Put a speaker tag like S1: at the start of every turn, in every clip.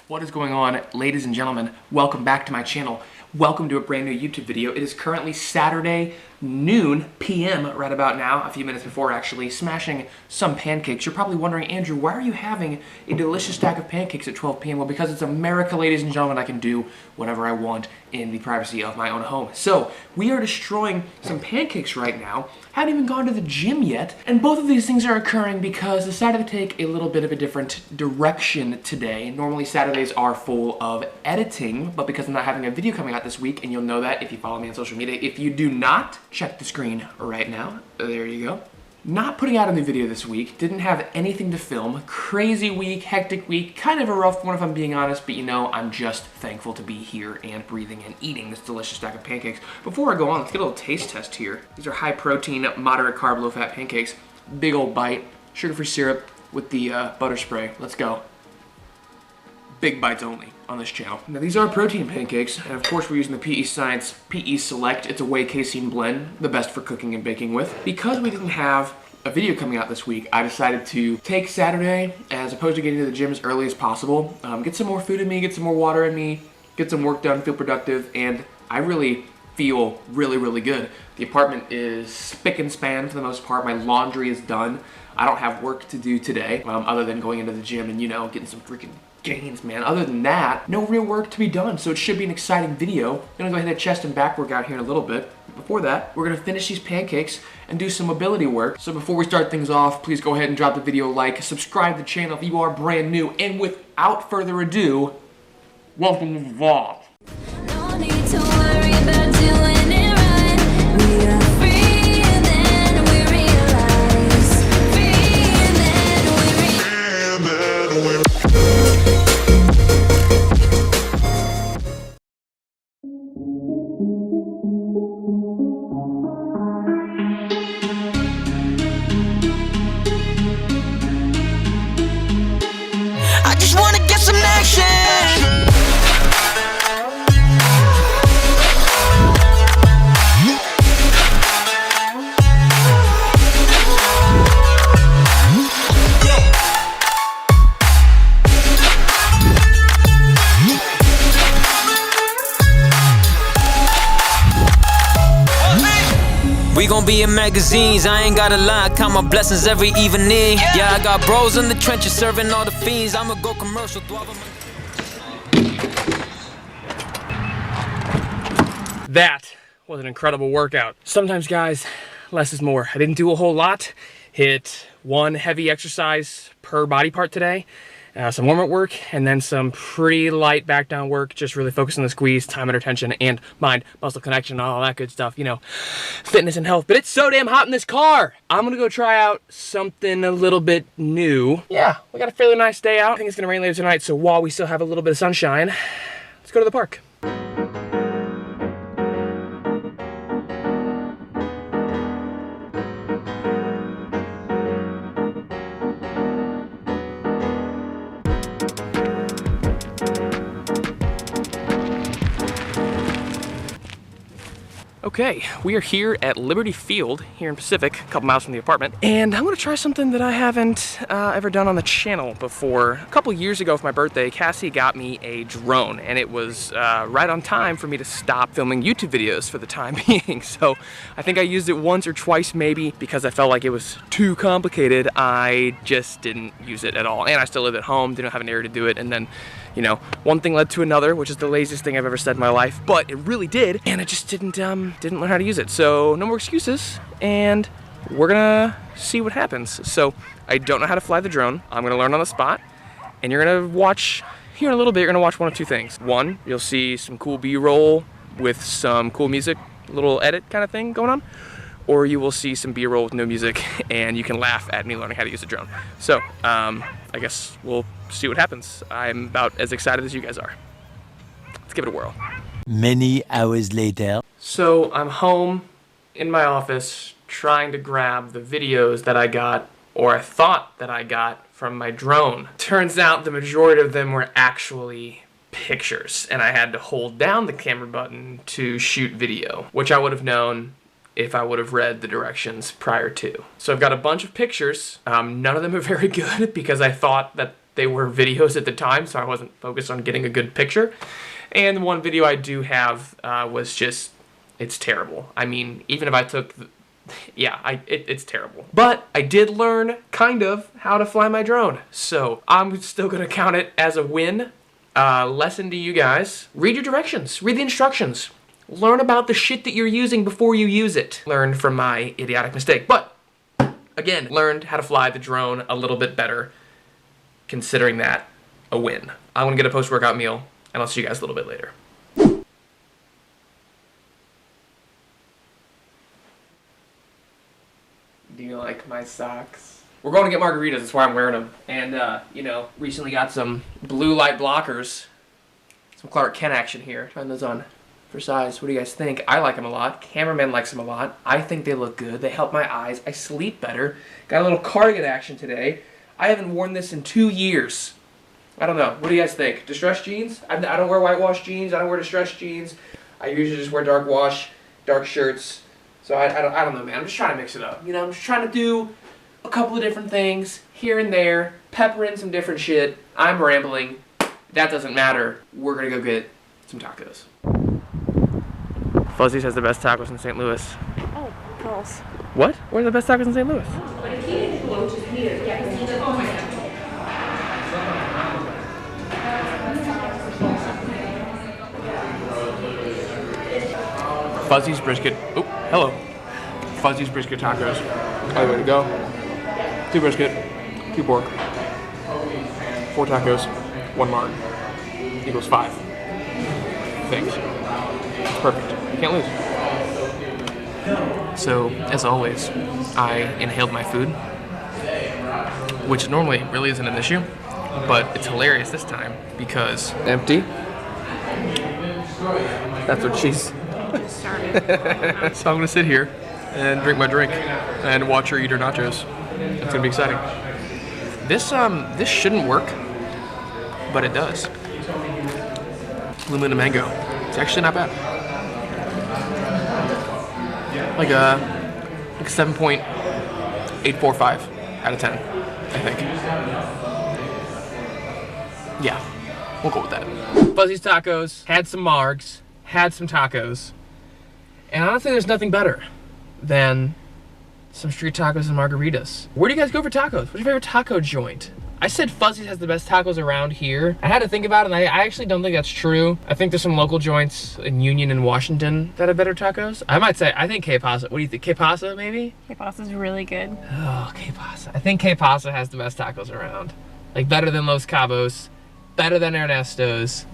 S1: What is going on, ladies and gentlemen? Welcome back to my channel. Welcome to a brand new YouTube video. It is currently Saturday noon p.m. right about now, a few minutes before actually, smashing some pancakes. You're probably wondering, Andrew, why are you having a delicious stack of pancakes at 12 p.m.? Well, because it's America, ladies and gentlemen. I can do whatever I want in the privacy of my own home. So, we are destroying some pancakes right now. Haven't even gone to the gym yet, and both of these things are occurring because I decided to take a little bit of a different direction today. Normally Saturdays are full of editing, but because I'm not having a video coming out this week, and you'll know that if you follow me on social media. If you do not, check the screen right now. There you go. Not putting out a new video this week, didn't have anything to film. Crazy week, hectic week, kind of a rough one if I'm being honest, but you know, I'm just thankful to be here and breathing and eating this delicious stack of pancakes. Before I go on, let's get a little taste test here. These are high protein, moderate carb, low fat pancakes. Big old bite, sugar-free syrup with the butter spray. Let's go. Big bites only on this channel. Now these are protein pancakes, and of course we're using the PE Science PE Select. It's a whey casein blend, the best for cooking and baking with. Because we didn't have a video coming out this week, I decided to take Saturday, as opposed to getting to the gym as early as possible, get some more food in me, get some more water in me, get some work done, feel productive, and I really feel really good. The apartment is spick and span for the most part. My laundry is done. I don't have work to do today, other than going into the gym and, you know, getting some freaking gains, man. Other than that, no real work to be done, so it should be an exciting video. I'm gonna go ahead and chest and back workout here in a little bit. Before that, we're gonna finish these pancakes and do some mobility work. So before we start things off, please go ahead and drop the video a like, subscribe to the channel if you are brand new, and without further ado, welcome to the vlog.
S2: No need to worry about doing it right. We are free and then we realize. Free and then we realize.
S3: I just wanna get some action. We gon' be in magazines, I ain't gotta lie, count my blessings every evening. Yeah, I got bros in the trenches serving all the fiends. I'ma go commercial.
S1: That was an incredible workout. Sometimes, guys, less is more. I didn't do a whole lot. Hit one heavy exercise per body part today. Some warm-up work, and then some pretty light back down work, just really focusing on the squeeze, time under tension, and mind-muscle connection, all that good stuff, you know, fitness and health. But it's so damn hot in this car. I'm gonna go try out something a little bit new. Yeah, we got a fairly nice day out. I think it's gonna rain later tonight, so while we still have a little bit of sunshine, let's go to the park. Okay, we are here at Liberty Field here in Pacific, a couple miles from the apartment, and I'm gonna try something that I haven't ever done on the channel before. A couple years ago for my birthday, Cassie got me a drone, and it was right on time for me to stop filming YouTube videos for the time being. So I think I used it once or twice maybe because I felt like it was too complicated. I just didn't use it at all, and I still lived at home, didn't have an area to do it, and then, you know, one thing led to another, which is the laziest thing I've ever said in my life, but it really did, and I just didn't learn how to use it. So no more excuses, and we're gonna see what happens. So I don't know how to fly the drone. I'm gonna learn on the spot, and you're gonna watch, here in a little bit, you're gonna watch one of two things. One, you'll see some cool B-roll with some cool music, little edit kind of thing going on, or you will see some B-roll with no music, and you can laugh at me learning how to use a drone. So, I guess we'll see what happens. I'm about as excited as you guys are. Let's give it a whirl.
S4: Many hours later.
S1: So, I'm home in my office trying to grab the videos that I got, or I thought that I got, from my drone. Turns out the majority of them were actually pictures, and I had to hold down the camera button to shoot video, which I would have known if I would have read the directions prior to. So I've got a bunch of pictures. None of them are very good because I thought that they were videos at the time, so I wasn't focused on getting a good picture. And the one video I do have was just, it's terrible. I mean, even if I took, it's terrible. But I did learn, kind of, how to fly my drone. So I'm still gonna count it as a win. Lesson to you guys. Read your directions, read the instructions. Learn about the shit that you're using before you use it. Learned from my idiotic mistake. But, again, learned how to fly the drone a little bit better. Considering that a win. I'm gonna get a post-workout meal, and I'll see you guys a little bit later. Do you like my socks? We're going to get margaritas, that's why I'm wearing them. And, you know, recently got some blue light blockers. Some Clark Kent action here. Trying those on for size. What do you guys think? I like them a lot. Cameraman likes them a lot. I think they look good. They help my eyes. I sleep better. Got a little cardigan action today. I haven't worn this in 2 years. I don't know. What do you guys think? Distressed jeans? I don't wear whitewash jeans. I don't wear distressed jeans. I usually just wear dark wash, dark shirts. So I don't know, man. I'm just trying to mix it up. You know, I'm just trying to do a couple of different things here and there, pepper in some different shit. I'm rambling. That doesn't matter. We're gonna go get some tacos. Fuzzy's has the best tacos in St. Louis.
S5: Oh, girls.
S1: What? Where are the best tacos in St. Louis? Fuzzy's brisket. Oh, hello. Fuzzy's brisket tacos. All the way to go. 2 brisket, 2 pork, 4 tacos, 1 marg. Equals 5 things. Perfect. You can't lose. So, as always, I inhaled my food, which normally really isn't an issue, but it's hilarious this time because empty. That's what she's. So I'm gonna sit here and drink my drink and watch her eat her nachos. It's gonna be exciting. This shouldn't work, but it does. Lumina mango. It's actually not bad. Like a 7.845 out of 10, I think. Yeah, we'll go with that. Fuzzy's Tacos, had some margs, had some tacos, and honestly there's nothing better than some street tacos and margaritas. Where do you guys go for tacos? What's your favorite taco joint? I said Fuzzy's has the best tacos around here. I had to think about it, and I actually don't think that's true. I think there's some local joints in Union and Washington that have better tacos. I might say, I think Que Pasa. What do you think? Que Pasa, maybe?
S5: Que Pasa's really good.
S1: Oh, Que Pasa. I think Que Pasa has the best tacos around. Like, better than Los Cabos, better than Ernesto's,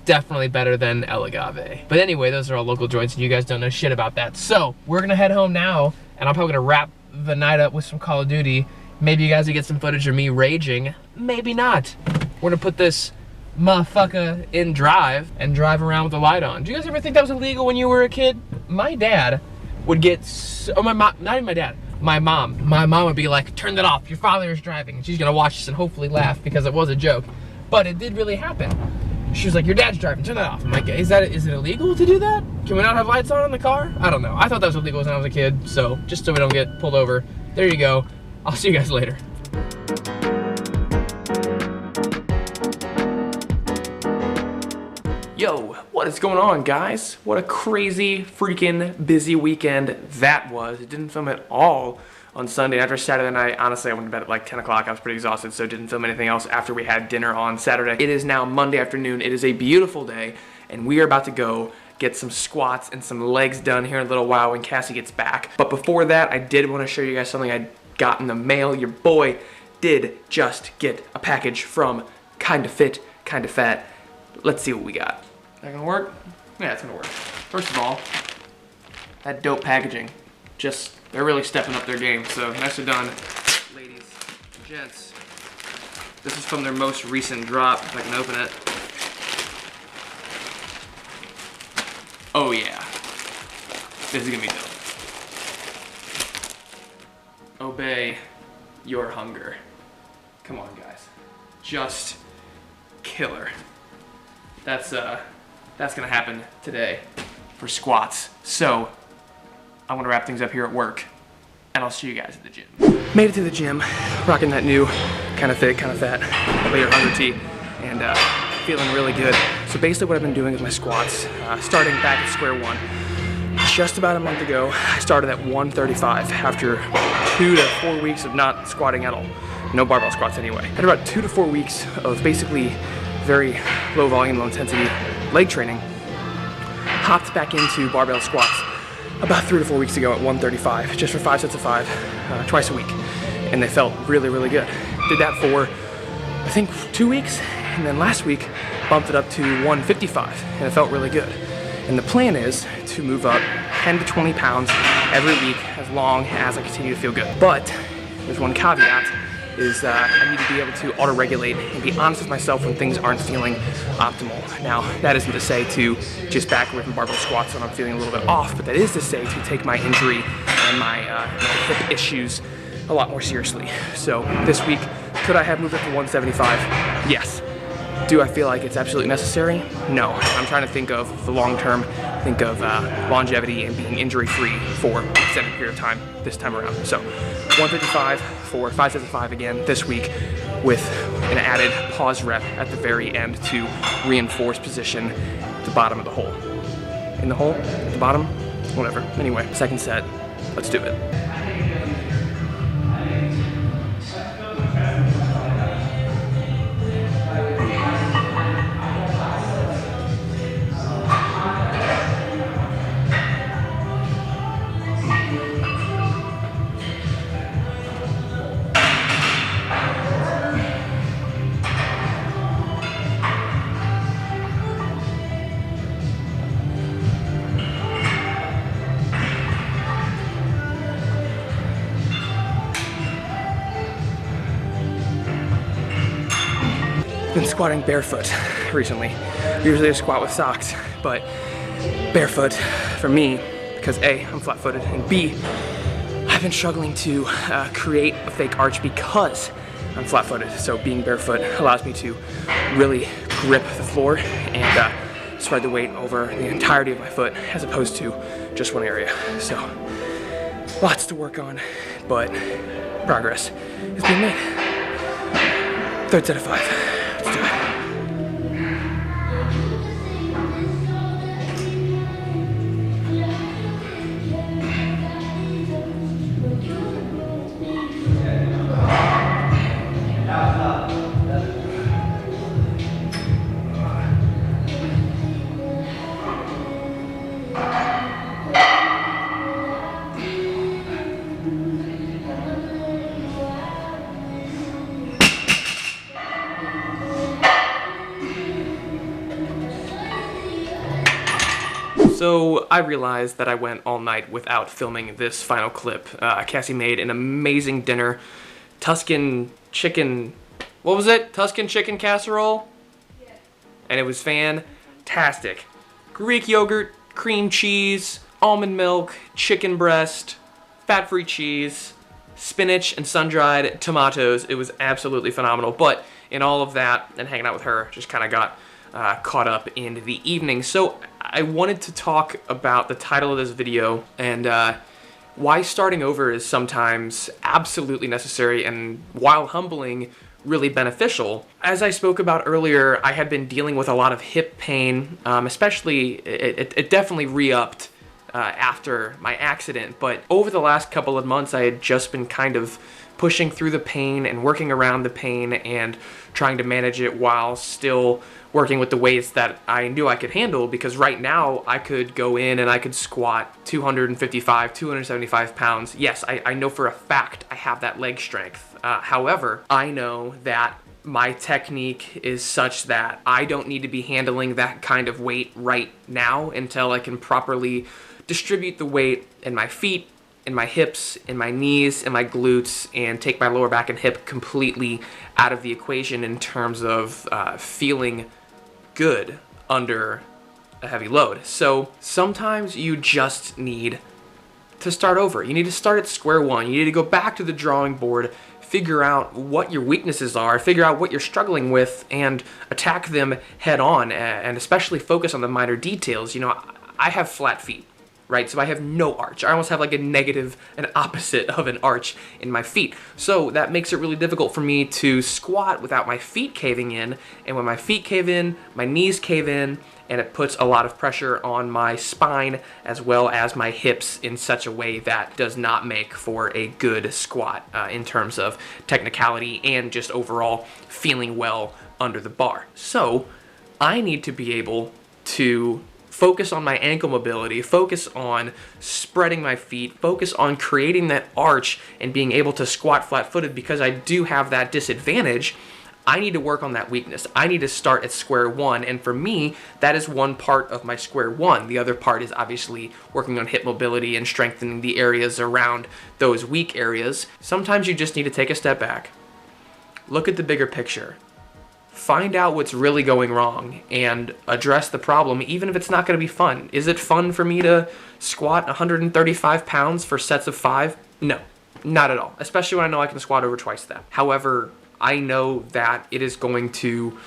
S1: definitely better than El Agave. But anyway, those are all local joints, and you guys don't know shit about that. So, we're gonna head home now, and I'm probably gonna wrap the night up with some Call of Duty. Maybe you guys will get some footage of me raging. Maybe not. We're gonna put this motherfucker in drive and drive around with the light on. Do you guys ever think that was illegal when you were a kid? My dad would get, my mom, not even my dad, my mom. My mom would be like, turn that off, your father is driving. And she's gonna watch this and hopefully laugh because it was a joke. But it did really happen. She was like, your dad's driving, turn that off. I'm like, is it illegal to do that? Can we not have lights on in the car? I don't know. I thought that was illegal when I was a kid, so just so we don't get pulled over. There you go. I'll see you guys later. Yo, what is going on, guys? What a crazy, freaking busy weekend that was. It didn't film at all on Sunday. After Saturday night, honestly, I went to bed at like 10 o'clock. I was pretty exhausted, so didn't film anything else after we had dinner on Saturday. It is now Monday afternoon. It is a beautiful day, and we are about to go get some squats and some legs done here in a little while when Cassie gets back. But before that, I did want to show you guys something I got in the mail. Your boy did just get a package from Kinda Fit, Kinda Fat. Let's see what we got. That gonna work? Yeah, it's gonna work. First of all, that dope packaging. They're really stepping up their game, so nicely done, ladies and gents. This is from their most recent drop, if I can open it. Oh yeah. This is gonna be dope. Obey your hunger. Come on, guys. Just killer. That's gonna happen today for squats. So, I wanna wrap things up here at work, and I'll see you guys at the gym. Made it to the gym, rocking that new kind of fit, kind of fat, later hunger T, and feeling really good. So basically what I've been doing with my squats, starting back at square one, just about a month ago, I started at 135 after 2 to 4 weeks of not squatting at all. No barbell squats anyway. Had about 2 to 4 weeks of basically very low volume, low intensity leg training. Hopped back into barbell squats about 3 to 4 weeks ago at 135, just for 5 sets of 5, twice a week. And they felt really, really good. Did that for, I think, 2 weeks. And then last week, bumped it up to 155, and it felt really good. And the plan is to move up 10 to 20 pounds every week as long as I continue to feel good. But there's one caveat, is I need to be able to auto-regulate and be honest with myself when things aren't feeling optimal. Now, that isn't to say to just back away from barbell squats when I'm feeling a little bit off, but that is to say to take my injury and my hip issues a lot more seriously. So this week, could I have moved up to 175? Yes. Do I feel like it's absolutely necessary? No. I'm trying to think of the long term, think of longevity and being injury-free for an extended period of time this time around. So 155 for 5 sets of 5 again this week with an added pause rep at the very end to reinforce position at the bottom of the hole. In the hole? At the bottom? Whatever. Anyway, second set. Let's do it. Been squatting barefoot recently. Usually I squat with socks, but barefoot for me, because A, I'm flat-footed, and B, I've been struggling to create a fake arch because I'm flat-footed. So being barefoot allows me to really grip the floor and spread the weight over the entirety of my foot as opposed to just one area. So lots to work on, but progress is being made. Third set of 5. Let's do it. So I realized that I went all night without filming this final clip. Cassie made an amazing dinner. Tuscan chicken, what was it? Tuscan chicken casserole? Yeah. And it was fantastic. Greek yogurt, cream cheese, almond milk, chicken breast, fat-free cheese, spinach and sun-dried tomatoes. It was absolutely phenomenal. But in all of that and hanging out with her, just kind of got caught up in the evening. So I wanted to talk about the title of this video and why starting over is sometimes absolutely necessary and, while humbling, really beneficial. As I spoke about earlier, I had been dealing with a lot of hip pain, especially it definitely re-upped after my accident, but over the last couple of months I had just been kind of pushing through the pain and working around the pain and trying to manage it while still working with the weights that I knew I could handle, because right now I could go in and I could squat 255, 275 pounds. Yes, I know for a fact I have that leg strength. However, I know that my technique is such that I don't need to be handling that kind of weight right now until I can properly distribute the weight in my feet, in my hips, in my knees, in my glutes, and take my lower back and hip completely out of the equation in terms of feeling good under a heavy load. So sometimes you just need to start over. You need to start at square one. You need to go back to the drawing board, figure out what your weaknesses are, figure out what you're struggling with, and attack them head on, and especially focus on the minor details. You know, I have flat feet. right? So I have no arch. I almost have like an opposite of an arch in my feet. So that makes it really difficult for me to squat without my feet caving in. And when my feet cave in, my knees cave in, and it puts a lot of pressure on my spine as well as my hips in such a way that does not make for a good squat in terms of technicality and just overall feeling well under the bar. So I need to be able to focus on my ankle mobility, focus on spreading my feet, focus on creating that arch and being able to squat flat-footed. Because I do have that disadvantage, I need to work on that weakness. I need to start at square one, and for me, that is one part of my square one. The other part is obviously working on hip mobility and strengthening the areas around those weak areas. Sometimes you just need to take a step back, look at the bigger picture, find out what's really going wrong, and address the problem, even if it's not going to be fun. Is it fun for me to squat 135 pounds for sets of 5? No, not at all, especially when I know I can squat over twice that. However, I know that it is going to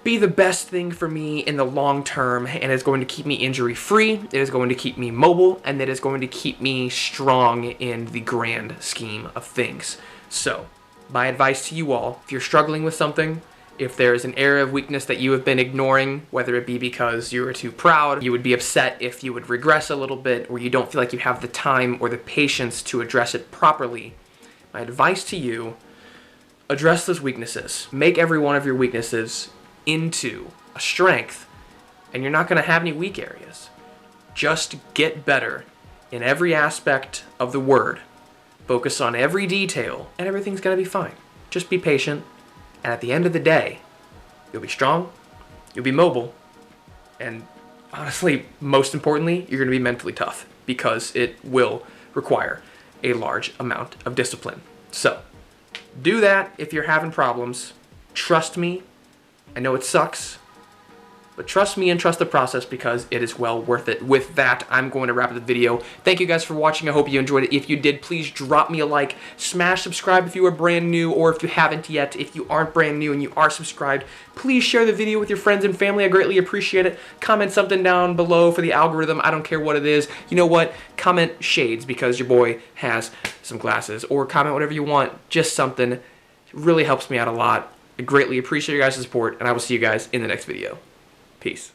S1: be the best thing for me in the long term, and it's going to keep me injury free, it is going to keep me mobile, and it is going to keep me strong in the grand scheme of things. So, my advice to you all, if you're struggling with something, if there's an area of weakness that you have been ignoring, whether it be because you are too proud, you would be upset if you would regress a little bit, or you don't feel like you have the time or the patience to address it properly, my advice to you, address those weaknesses. Make every one of your weaknesses into a strength, and you're not going to have any weak areas. Just get better in every aspect of the word. Focus on every detail, and everything's going to be fine. Just be patient, and at the end of the day, you'll be strong, you'll be mobile, and honestly, most importantly, you're going to be mentally tough, because it will require a large amount of discipline. So, do that if you're having problems. Trust me. I know it sucks, but trust me and trust the process, because it is well worth it. With that, I'm going to wrap up the video. Thank you guys for watching. I hope you enjoyed it. If you did, please drop me a like. Smash subscribe if you are brand new, or if you haven't yet. If you aren't brand new and you are subscribed, please share the video with your friends and family. I greatly appreciate it. Comment something down below for the algorithm. I don't care what it is. You know what? Comment shades, because your boy has some glasses. Or comment whatever you want. Just something. It really helps me out a lot. I greatly appreciate your guys' support, and I will see you guys in the next video. Peace.